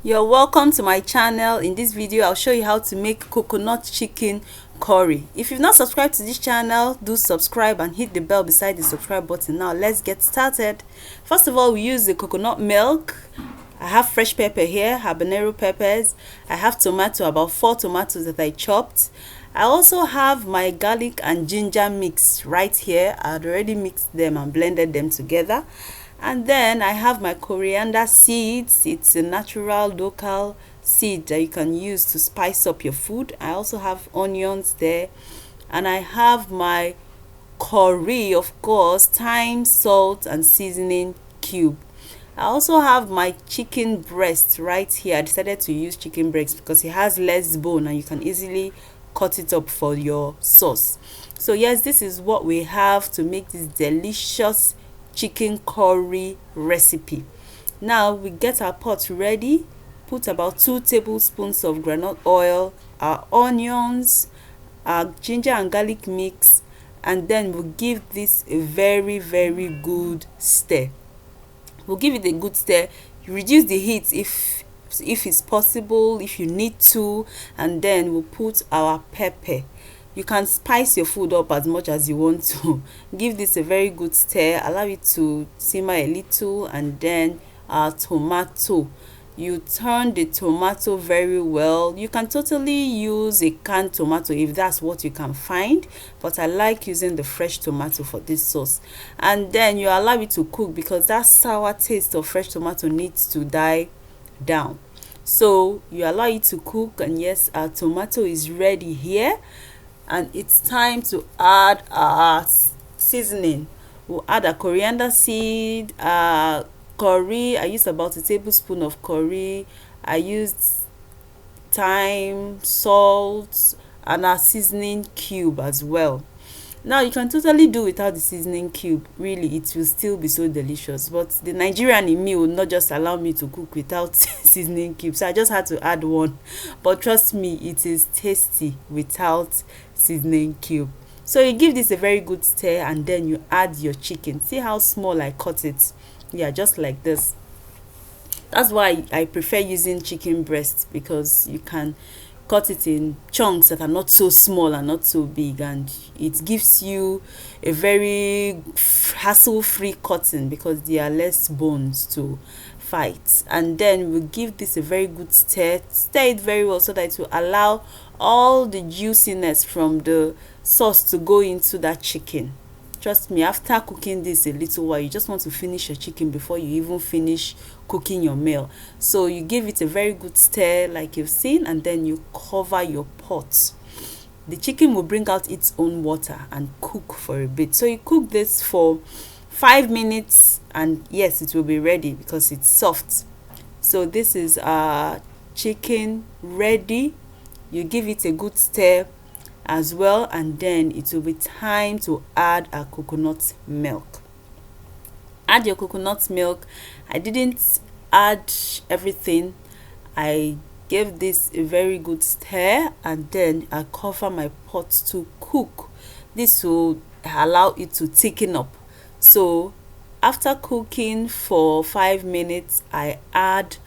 You're welcome to my channel. In this video I'll show you how to make coconut chicken curry. If you've not subscribed to this channel, do subscribe and hit the bell beside the subscribe button. Now let's get started. First of all, we use the coconut milk. I have fresh pepper here, habanero peppers. I have tomato, about 4 tomatoes that I chopped. I also have my garlic and ginger mix right here. I'd already mixed them and blended them together. And then I have my coriander seeds. It's a natural local seed that you can use to spice up your food. I also have onions there, and I have my curry, of course, thyme, salt and seasoning cube. I also have my chicken breast right here. I decided to use chicken breast because it has less bone and you can easily cut it up for your sauce. So yes, this is what we have to make this delicious chicken curry recipe. Now we get our pot ready, put about 2 tablespoons of groundnut oil, our onions, our ginger and garlic mix, and then we'll give this a very good stir. We'll give it a good stir. Reduce the heat if it's possible, if you need to, and then we'll put our pepper. You can spice your food up as much as you want to. Give this a very good stir, allow it to simmer a little, and then our tomato. You turn the tomato very well. You can totally use a canned tomato if that's what you can find, but I like using the fresh tomato for this sauce. And then you allow it to cook because that sour taste of fresh tomato needs to die down. So you allow it to cook, and yes, our tomato is ready here. And it's time to add our seasoning. We'll add a coriander seed, curry. I used about 1 tablespoon of curry. I used thyme, salt, and our seasoning cube as well. Now you can totally do without the seasoning cube. Really, it will still be so delicious, but the Nigerian in me will not just allow me to cook without seasoning cube, so I just had to add one. But trust me, it is tasty without seasoning cube. So you give this a very good stir, and then you add your chicken. See how small I cut it? Yeah, just like this. That's why I prefer using chicken breast, because you can cut it in chunks that are not so small and not so big, and it gives you a very hassle-free cutting because there are less bones to fight. And then we give this a very good stir it very well so that it will allow all the juiciness from the sauce to go into that chicken. Trust me, after cooking this a little while, you just want to finish your chicken before you even finish cooking your meal. So you give it a very good stir like you've seen, and then you cover your pot. The chicken will bring out its own water and cook for a bit. So you cook this for 5 minutes, and yes, it will be ready because it's soft. So this is our chicken ready. You give it a good stir as well, and then it will be time to add our coconut milk. Add your coconut milk. I didn't add everything. I gave this a very good stir, and then I cover my pot to cook. This will allow it to thicken up. So after cooking for 5 minutes, I add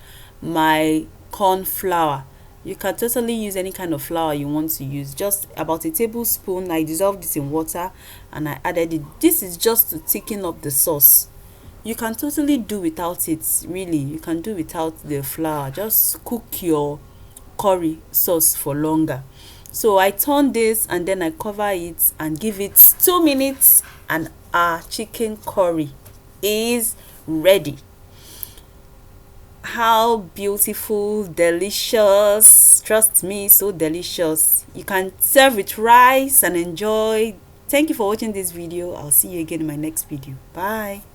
my corn flour. You can totally use any kind of flour you want to use. Just about 1 tablespoon. I dissolved it in water and I added it. This is just to thicken up the sauce. You can totally do without it. Really, you can do without the flour. Just cook your curry sauce for longer. So I turn this, and then I cover it and give it 2 minutes, and our chicken curry is ready. How beautiful, delicious. Trust me, so delicious. You can serve with rice and enjoy. Thank you for watching this video. I'll see you again in my next video. Bye.